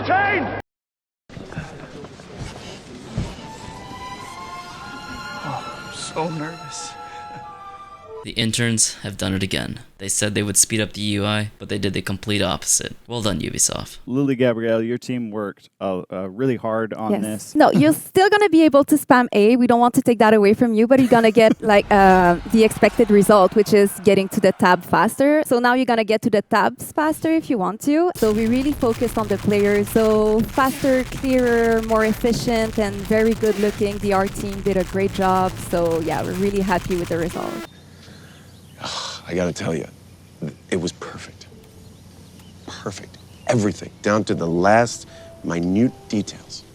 entertained! Oh, I'm so nervous. The interns have done it again. They said they would speed up the UI, but they did the complete opposite. Well done, Ubisoft. Lily Gabrielle, your team worked really hard on this. No, you're still going to be able to spam A. We don't want to take that away from you, but you're going to get like the expected result, which is getting to the tab faster. So now you're going to get to the tabs faster if you want to. So we really focused on the players. So faster, clearer, more efficient, and very good looking. The art team did a great job. So yeah, we're really happy with the result. I gotta tell you, it was perfect. Perfect. Everything, down to the last minute details.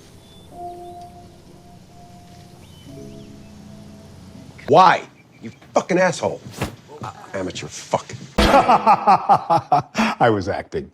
Why? You fucking asshole. Amateur fuck. I was acting.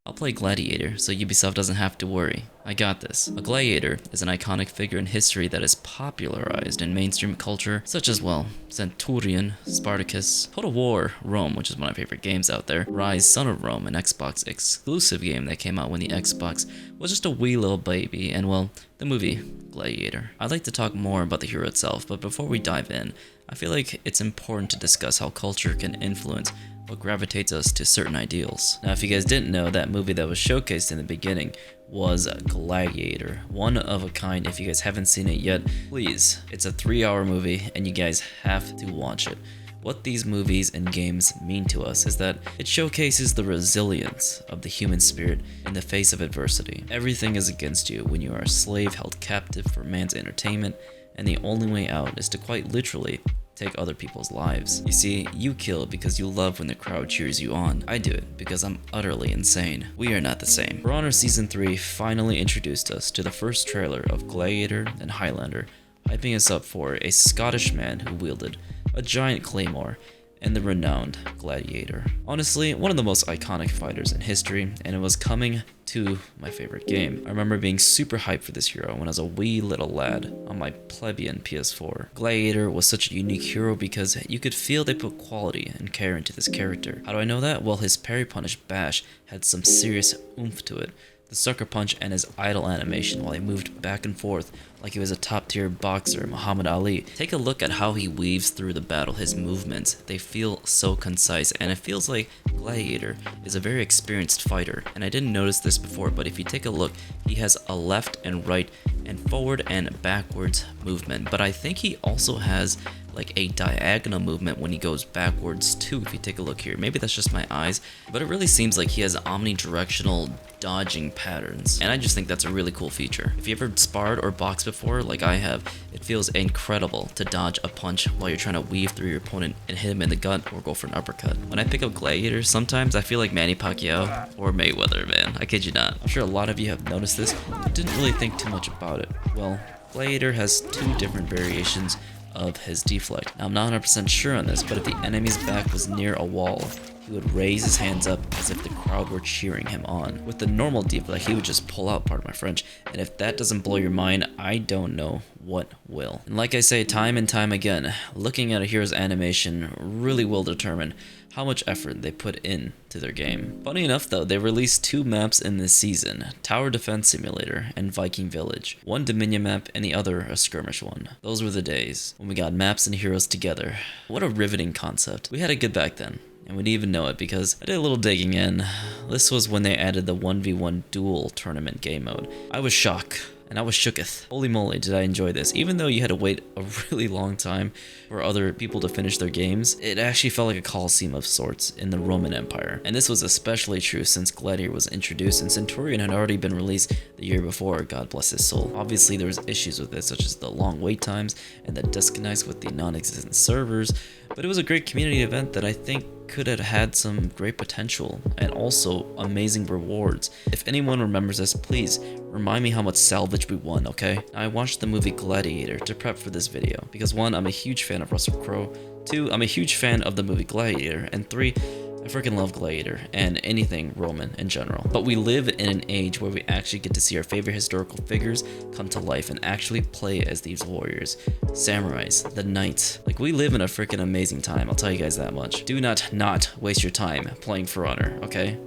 I'll play Gladiator, so Ubisoft doesn't have to worry. I got this. A gladiator is an iconic figure in history that is popularized in mainstream culture, such as, well, Centurion, Spartacus, Total War, Rome, which is one of my favorite games out there, Rise, Son of Rome, an Xbox exclusive game that came out when the Xbox was just a wee little baby, and, well, the movie Gladiator. I'd like to talk more about the hero itself, but before we dive in, I feel like it's important to discuss how culture can influence what gravitates us to certain ideals. Now, if you guys didn't know, that movie that was showcased in the beginning was Gladiator. One of a kind. If you guys haven't seen it yet, please. It's a 3-hour movie and you guys have to watch it. What these movies and games mean to us is that it showcases the resilience of the human spirit in the face of adversity. Everything is against you when you are a slave held captive for man's entertainment, and the only way out is to quite literally take other people's lives. You see, you kill because you love when the crowd cheers you on. I do it because I'm utterly insane. We are not the same. For Honor Season 3 finally introduced us to the first trailer of Gladiator and Highlander, hyping us up for a Scottish man who wielded a giant claymore and the renowned Gladiator. Honestly, one of the most iconic fighters in history, and it was coming to my favorite game. I remember being super hyped for this hero when I was a wee little lad on my plebeian PS4. Gladiator was such a unique hero because you could feel they put quality and care into this character. How do I know that? Well, his parry punish bash had some serious oomph to it. The sucker punch and his idle animation while he moved back and forth like he was a top tier boxer, Muhammad Ali. Take a look at how he weaves through the battle, his movements. They feel so concise, and it feels like Gladiator is a very experienced fighter. And I didn't notice this before, but if you take a look, he has a left and right and forward and backwards movement. But I think he also has like a diagonal movement when he goes backwards too, if you take a look here. Maybe that's just my eyes, but it really seems like he has omnidirectional dodging patterns, and I just think that's a really cool feature. If you ever sparred or boxed before, like I have, it feels incredible to dodge a punch while you're trying to weave through your opponent and hit him in the gut or go for an uppercut. When I pick up Gladiator, sometimes I feel like Manny Pacquiao or Mayweather, man. I kid you not. I'm sure a lot of you have noticed this, but didn't really think too much about it. Well, Gladiator has 2 different variations of his deflect. Now, I'm not 100% sure on this, but if the enemy's back was near a wall, he would raise his hands up as if the crowd were cheering him on. With the normal deflect, he would just pull out, pardon my French, and if that doesn't blow your mind, I don't know what will. And like I say time and time again, looking at a hero's animation really will determine how much effort they put into their game. Funny enough though, they released 2 maps in this season, Tower Defense Simulator and Viking Village. One Dominion map and the other a skirmish one. Those were the days when we got maps and heroes together. What a riveting concept. We had it good back then. And we didn't even know it because I did a little digging in. This was when they added the 1v1 duel tournament game mode. I was shocked. And I was shooketh. Holy moly, did I enjoy this. Even though you had to wait a really long time for other people to finish their games, it actually felt like a Coliseum of sorts in the Roman Empire. And this was especially true since Gladiator was introduced and Centurion had already been released the year before, God bless his soul. Obviously there was issues with it, such as the long wait times and the disconnects with the non-existent servers, but it was a great community event that I think could have had some great potential and also amazing rewards. If anyone remembers this, please remind me how much salvage we won, okay? I watched the movie Gladiator to prep for this video because 1, I'm a huge fan of Russell Crowe, 2, I'm a huge fan of the movie Gladiator, and 3, I freaking love Gladiator and anything Roman in general. But we live in an age where we actually get to see our favorite historical figures come to life and actually play as these warriors, samurais, the knights. Like, we live in a freaking amazing time, I'll tell you guys that much. Do not waste your time playing For Honor, okay?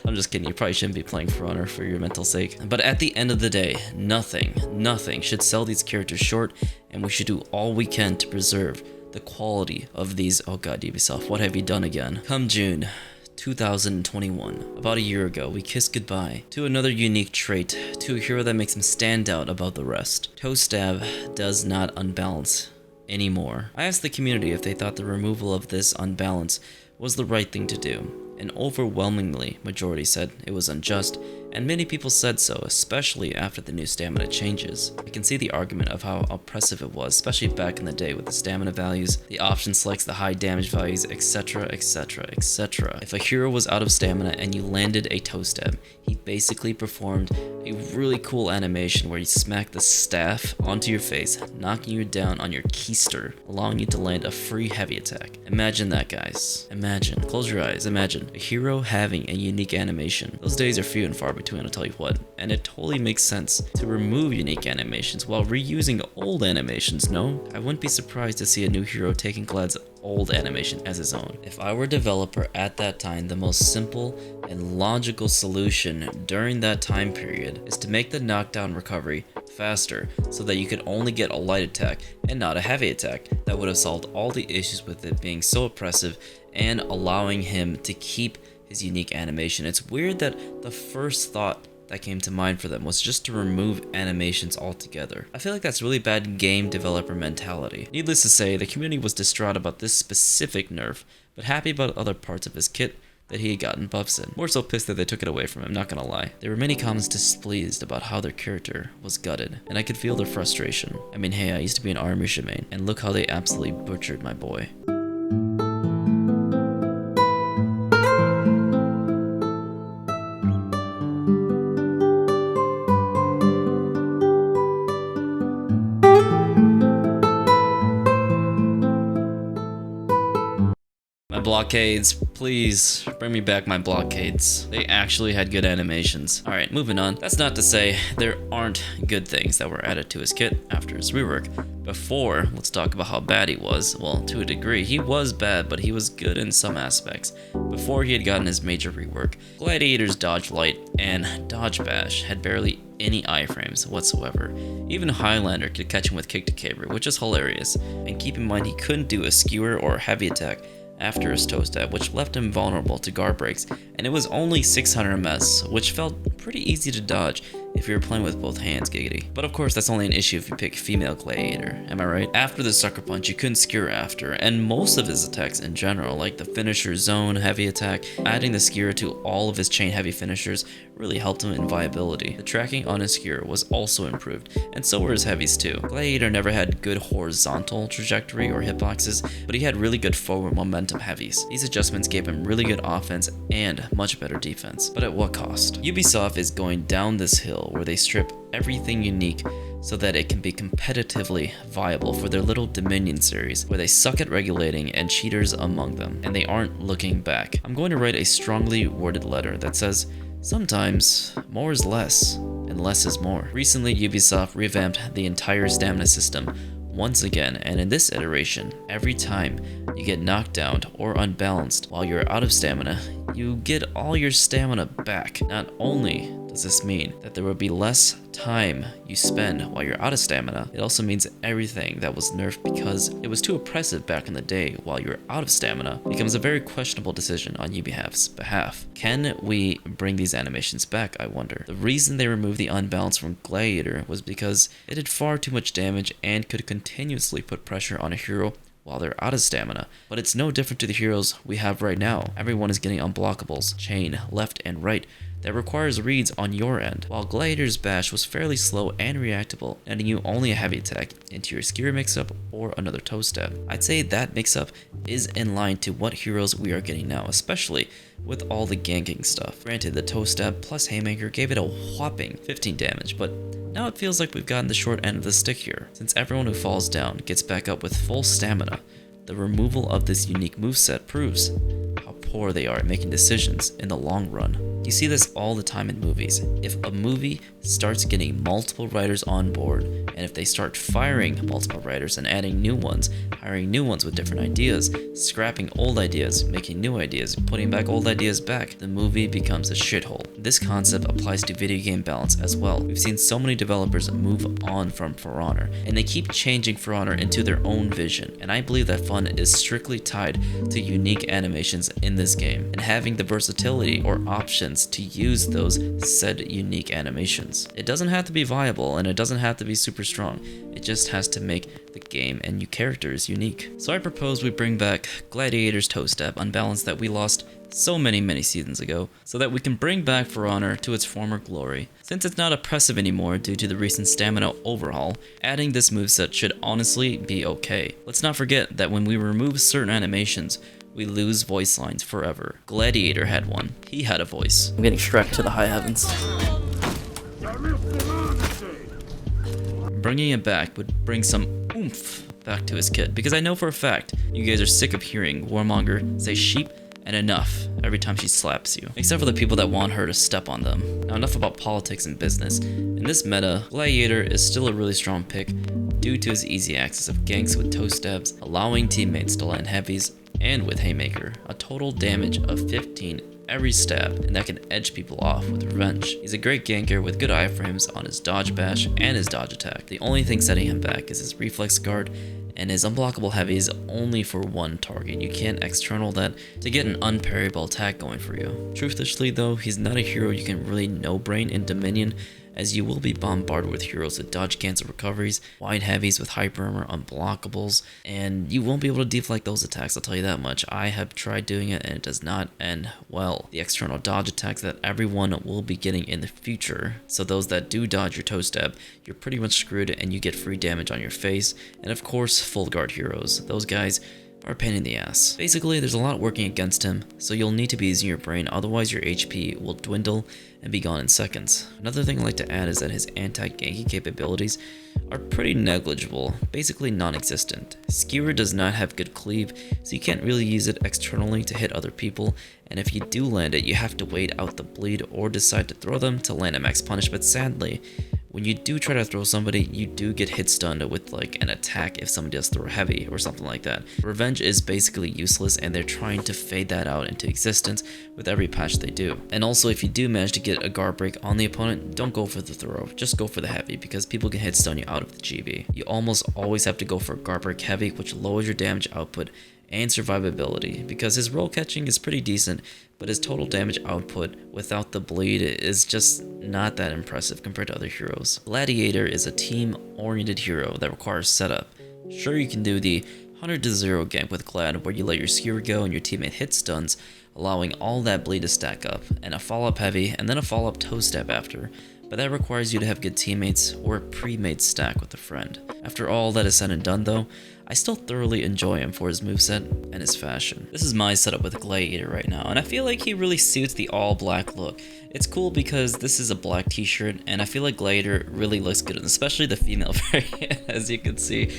I'm just kidding, you probably shouldn't be playing For Honor for your mental sake. But at the end of the day, nothing should sell these characters short, and we should do all we can to preserve the quality of these. Oh god, Ubisoft, what have you done again? Come June 2021, about a year ago, we kissed goodbye to another unique trait, to a hero that makes him stand out above the rest. Toe stab does not unbalance anymore. I asked the community if they thought the removal of this unbalance was the right thing to do, and overwhelmingly majority said it was unjust, and many people said so, especially after the new stamina changes. I can see the argument of how oppressive it was, especially back in the day with the stamina values, the option selects, the high damage values, etc, etc, etc. If a hero was out of stamina and you landed a toe stab, he basically performed a really cool animation where you smack the staff onto your face, knocking you down on your keister, allowing you to land a free heavy attack. Imagine that, guys. Imagine, close your eyes, imagine a hero having a unique animation. Those days are few and far between, I'll tell you what, and it totally makes sense to remove unique animations while reusing old animations, no? I wouldn't be surprised to see a new hero taking Glad's old animation as his own. If I were a developer at that time, the most simple and logical solution during that time period is to make the knockdown recovery faster so that you could only get a light attack and not a heavy attack. That would have solved all the issues with it being so oppressive and allowing him to keep his unique animation. It's weird that the first thought that came to mind for them was just to remove animations altogether. I feel like that's really bad game developer mentality. Needless to say, the community was distraught about this specific nerf, but happy about other parts of his kit that he had gotten buffs in. More so pissed that they took it away from him, not gonna lie. There were many comments displeased about how their character was gutted, and I could feel their frustration. I mean, hey, I used to be an Armisha main, and look how they absolutely butchered my boy. Blockades, please bring me back my blockades. They actually had good animations. Alright, moving on. That's not to say there aren't good things that were added to his kit after his rework. Before, let's talk about how bad he was. Well, to a degree, he was bad, but he was good in some aspects. Before he had gotten his major rework, Gladiator's dodge light and dodge bash had barely any iframes whatsoever. Even Highlander could catch him with kick to caber, which is hilarious. And keep in mind, he couldn't do a skewer or a heavy attack after his toe stab, which left him vulnerable to guard breaks, and it was only 600 MS, which felt pretty easy to dodge if you were playing with both hands, giggity. But of course, that's only an issue if you pick female Gladiator, am I right? After the sucker punch, you couldn't skewer after, and most of his attacks in general, like the finisher zone heavy attack, adding the skewer to all of his chain heavy finishers really helped him in viability. The tracking on his skewer was also improved, and so were his heavies too. Gladiator never had good horizontal trajectory or hitboxes, but he had really good forward momentum heavies. These adjustments gave him really good offense and much better defense. But at what cost? Ubisoft is going down this hill where they strip everything unique so that it can be competitively viable for their little Dominion series, where they suck at regulating and cheaters among them, and they aren't looking back. I'm going to write a strongly worded letter that says, sometimes more is less, and less is more. Recently, Ubisoft revamped the entire stamina system once again, and in this iteration, every time you get knocked down or unbalanced while you're out of stamina, you get all your stamina back. Not only does this mean that there will be less time you spend while you're out of stamina, it also means everything that was nerfed because it was too oppressive back in the day while you're out of stamina becomes a very questionable decision on Ubisoft's behalf. Can we bring these animations back, I wonder? The reason they removed the unbalance from Gladiator was because it did far too much damage and could continuously put pressure on a hero while they're out of stamina. But it's no different to the heroes we have right now. Everyone is getting unblockables, chain, left and right, that requires reads on your end, while Gladiator's bash was fairly slow and reactable, netting you only a heavy attack into your skewer mix-up or another toe stab. I'd say that mix-up is in line to what heroes we are getting now, especially with all the ganking stuff. Granted, the toe stab plus haymaker gave it a whopping 15 damage, but now it feels like we've gotten the short end of the stick here, since everyone who falls down gets back up with full stamina. The removal of this unique moveset proves how poor they are at making decisions in the long run. You see this all the time in movies. If a movie starts getting multiple writers on board, and if they start firing multiple writers and adding new ones, hiring new ones with different ideas, scrapping old ideas, making new ideas, putting back old ideas back, the movie becomes a shithole. This concept applies to video game balance as well. We've seen so many developers move on from For Honor, and they keep changing For Honor into their own vision, and I believe that fun is strictly tied to unique animations in this game, and having the versatility or options to use those said unique animations. It doesn't have to be viable, and it doesn't have to be super strong. It just has to make the game and new characters unique. So I propose we bring back Gladiator's toe step unbalanced that we lost so many seasons ago, so that we can bring back For Honor to its former glory. Since it's not oppressive anymore due to the recent stamina overhaul, adding this moveset should honestly be okay. Let's not forget that when we remove certain animations, we lose voice lines forever. Gladiator had one. He had a voice. I'm getting Shrek to the high heavens. Bringing it back would bring some oomph back to his kit, because I know for a fact you guys are sick of hearing Warmonger say sheep and enough every time she slaps you, except for the people that want her to step on them. Now enough about politics and business. In this meta, Gladiator is still a really strong pick due to his easy access of ganks with toe stabs, allowing teammates to land heavies, and with Haymaker, a total damage of 15 every stab, and that can edge people off with Revenge. He's a great ganker with good iframes on his dodge bash and his dodge attack. The only thing setting him back is his reflex guard, and his unblockable heavy is only for one target. You can't external that to get an unparryable attack going for you. Truthfully though, he's not a hero you can really no-brain in Dominion, as you will be bombarded with heroes with dodge cancel recoveries, wide heavies with hyper armor, unblockables, and you won't be able to deflect those attacks, I'll tell you that much. I have tried doing it and it does not end well. The external dodge attacks that everyone will be getting in the future, so those that do dodge your toe stab, you're pretty much screwed and you get free damage on your face, and of course full guard heroes. Those guys are a pain in the ass. Basically, there's a lot working against him, so you'll need to be using your brain, otherwise your HP will dwindle and be gone in seconds. Another thing I'd like to add is that his anti-ganking capabilities are pretty negligible, basically non-existent. Skewer does not have good cleave, so you can't really use it externally to hit other people, and if you do land it, you have to wait out the bleed or decide to throw them to land a max punish, but sadly, when you do try to throw somebody, you do get hit stunned with like an attack if somebody does throw heavy or something like that. Revenge is basically useless, and they're trying to fade that out into existence with every patch they do. And also, if you do manage to get a guard break on the opponent, don't go for the throw, just go for the heavy, because people can hit stun you out of the GB. You almost always have to go for a guard break heavy, which lowers your damage output and survivability, because his roll catching is pretty decent, but his total damage output without the bleed is just not that impressive compared to other heroes. Gladiator is a team-oriented hero that requires setup. Sure, you can do the 100-0 gank with Glad, where you let your skewer go and your teammate hit stuns, allowing all that bleed to stack up, and a follow-up heavy, and then a follow-up toe step after. But that requires you to have good teammates or a pre-made stack with a friend. After all that is said and done though, I still thoroughly enjoy him for his moveset and his fashion. This is my setup with Gladiator right now, and I feel like he really suits the all-black look. It's cool because this is a black t-shirt, and I feel like Gladiator really looks good, especially the female variant. As you can see,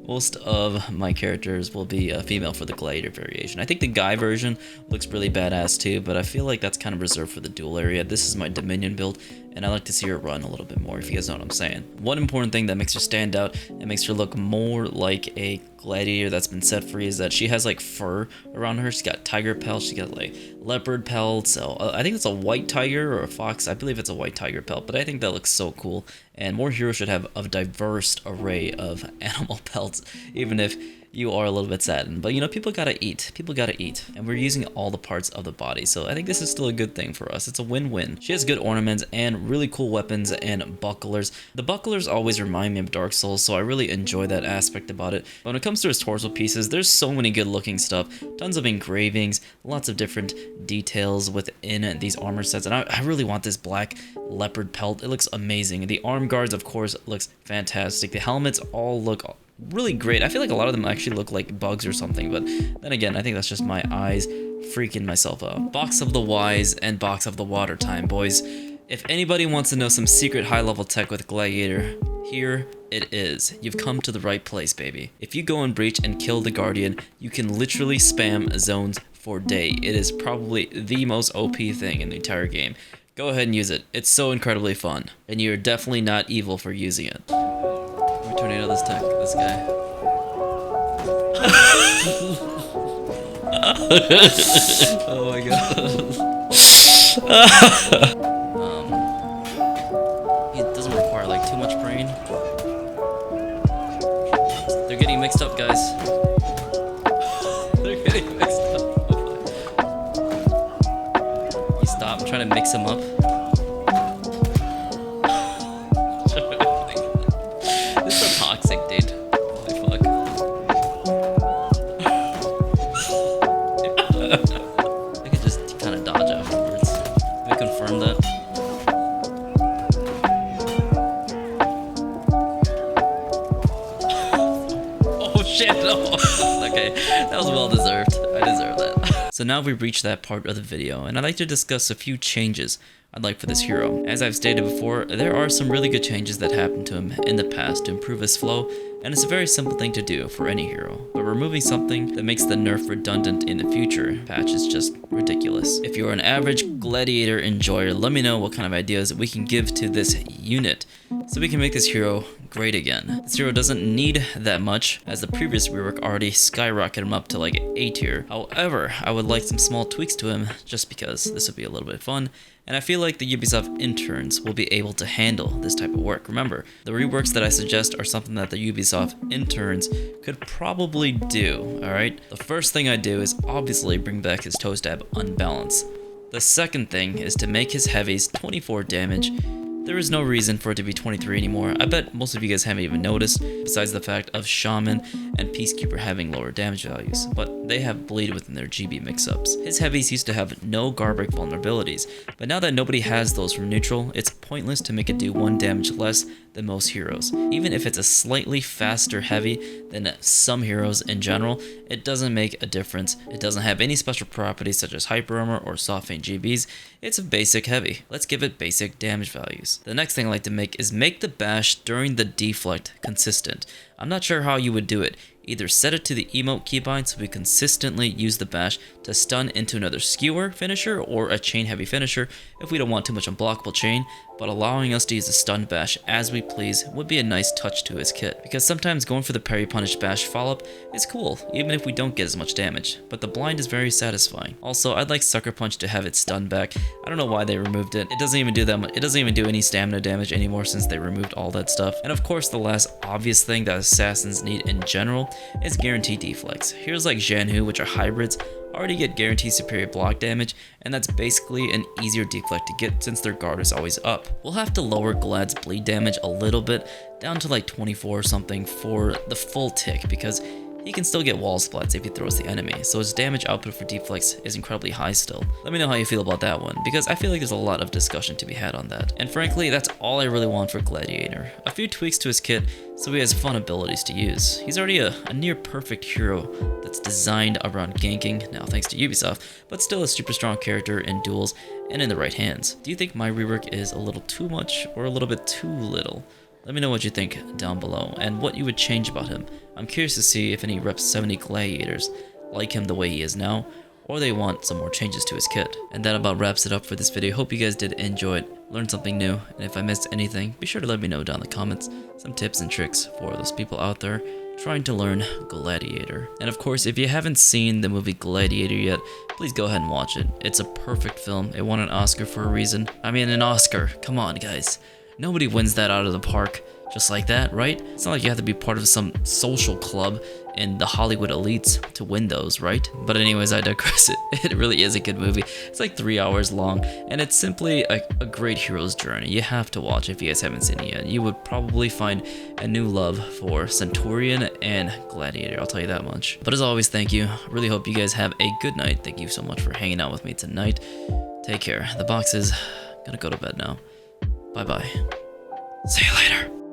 most of my characters will be a female for the Gladiator variation. I think the guy version looks really badass too, but I feel like that's kind of reserved for the duel area. This is my Dominion build, and I like to see her run a little bit more, if you guys know what I'm saying. One important thing that makes her stand out and makes her look more like a Gladiator that's been set free is that she has like fur around her. She's got tiger pelt, she got like leopard pelt, so I think it's a white tiger or a fox. I believe it's a white tiger pelt, but I think that looks so cool, and more heroes should have a diverse array of animal pelts, even if you are a little bit saddened. But you know, people gotta eat, and we're using all the parts of the body, so I think this is still a good thing for us. It's a win-win. She has good ornaments and really cool weapons and bucklers. The bucklers always remind me of Dark Souls, so I really enjoy that aspect about it. But when it comes to his torso pieces, there's so many good looking stuff, tons of engravings, lots of different details within these armor sets, and I really want this black leopard pelt. It looks amazing. The arm guards, of course, looks fantastic. The helmets all look really great. I feel like a lot of them actually look like bugs or something, but then again, I think that's just my eyes freaking myself out. Box of the Wise and Box of the Water time, boys. If anybody wants to know some secret high-level tech with Gladiator, here it is. You've come to the right place, baby. If you go in Breach and kill the Guardian, you can literally spam zones for day. It is probably the most OP thing in the entire game. Go ahead and use it. It's so incredibly fun, and you're definitely not evil for using it. Let me tornado this guy. Oh my god. It doesn't require like too much brain. They're getting mixed up, guys. They're getting mixed up. You stop. I'm trying to mix them up. This is so toxic, dude. Holy fuck. I could just kind of dodge afterwards. Can we confirm that? Oh shit, no. Okay, that was well deserved. I deserve that. So now we've reached that part of the video, and I'd like to discuss a few changes I'd like for this hero. As I've stated before, there are some really good changes that happened to him in the past to improve his flow, and it's a very simple thing to do for any hero. But removing something that makes the nerf redundant in the future patch is just ridiculous. If you're an average Gladiator enjoyer, let me know what kind of ideas we can give to this unit so we can make this hero great again. This hero doesn't need that much, as the previous rework already skyrocketed him up to like A tier. However, I would like some small tweaks to him just because this would be a little bit fun, and I feel like the Ubisoft interns will be able to handle this type of work. Remember, the reworks that I suggest are something that the Ubisoft interns could probably do, alright? The first thing I do is obviously bring back his toe stab unbalance. The second thing is to make his heavies 24 damage. There is no reason for it to be 23 anymore. I bet most of you guys haven't even noticed, besides the fact of Shaman and Peacekeeper having lower damage values, but they have bleed within their GB mix-ups. His heavies used to have no guard break vulnerabilities, but now that nobody has those from neutral, it's pointless to make it do 1 damage less than most heroes. Even if it's a slightly faster heavy than some heroes in general, it doesn't make a difference. It doesn't have any special properties such as hyper armor or soft feint GBs. It's a basic heavy. Let's give it basic damage values. The next thing I like to make is make the bash during the deflect consistent. I'm not sure how you would do it. Either set it to the emote keybind so we consistently use the bash to stun into another skewer finisher or a chain heavy finisher if we don't want too much unblockable chain, but allowing us to use the stun bash as we please would be a nice touch to his kit, because sometimes going for the parry punish bash follow-up is cool even if we don't get as much damage, but the blind is very satisfying. Also, I'd like Sucker Punch to have its stun back. I don't know why they removed it. It doesn't even do that much. It doesn't even do any stamina damage anymore since they removed all that stuff. And of course, the last obvious thing that assassins need in general is guaranteed deflex. Heroes like Zhanhu, which are hybrids, already get guaranteed superior block damage, and that's basically an easier deflect to get since their guard is always up. We'll have to lower Glad's bleed damage a little bit, down to like 24 or something for the full tick, because he can still get wall splats if he throws the enemy, so his damage output for deflex is incredibly high still. Let me know how you feel about that one, because I feel like there's a lot of discussion to be had on that. And frankly, that's all I really want for Gladiator. A few tweaks to his kit so he has fun abilities to use. He's already a near perfect hero that's designed around ganking, now thanks to Ubisoft, but still a super strong character in duels and in the right hands. Do you think my rework is a little too much or a little bit too little? Let me know what you think down below and what you would change about him. I'm curious to see if any Rep 70 Gladiators like him the way he is now, or they want some more changes to his kit. And that about wraps it up for this video. Hope you guys did enjoy it, learned something new, and if I missed anything, be sure to let me know down in the comments some tips and tricks for those people out there trying to learn Gladiator. And of course, if you haven't seen the movie Gladiator yet, please go ahead and watch it. It's a perfect film. It won an Oscar for a reason. I mean, an Oscar. Come on, guys. Nobody wins that out of the park just like that, right? It's not like you have to be part of some social club in the Hollywood elites to win those, right? But anyways, I digress. It really is a good movie. It's like 3 hours long, and it's simply a great hero's journey. You have to watch if you guys haven't seen it yet. You would probably find a new love for Centurion and Gladiator, I'll tell you that much. But as always, thank you. I really hope you guys have a good night. Thank you so much for hanging out with me tonight. Take care. The box is gonna go to bed now. Bye-bye. See you later.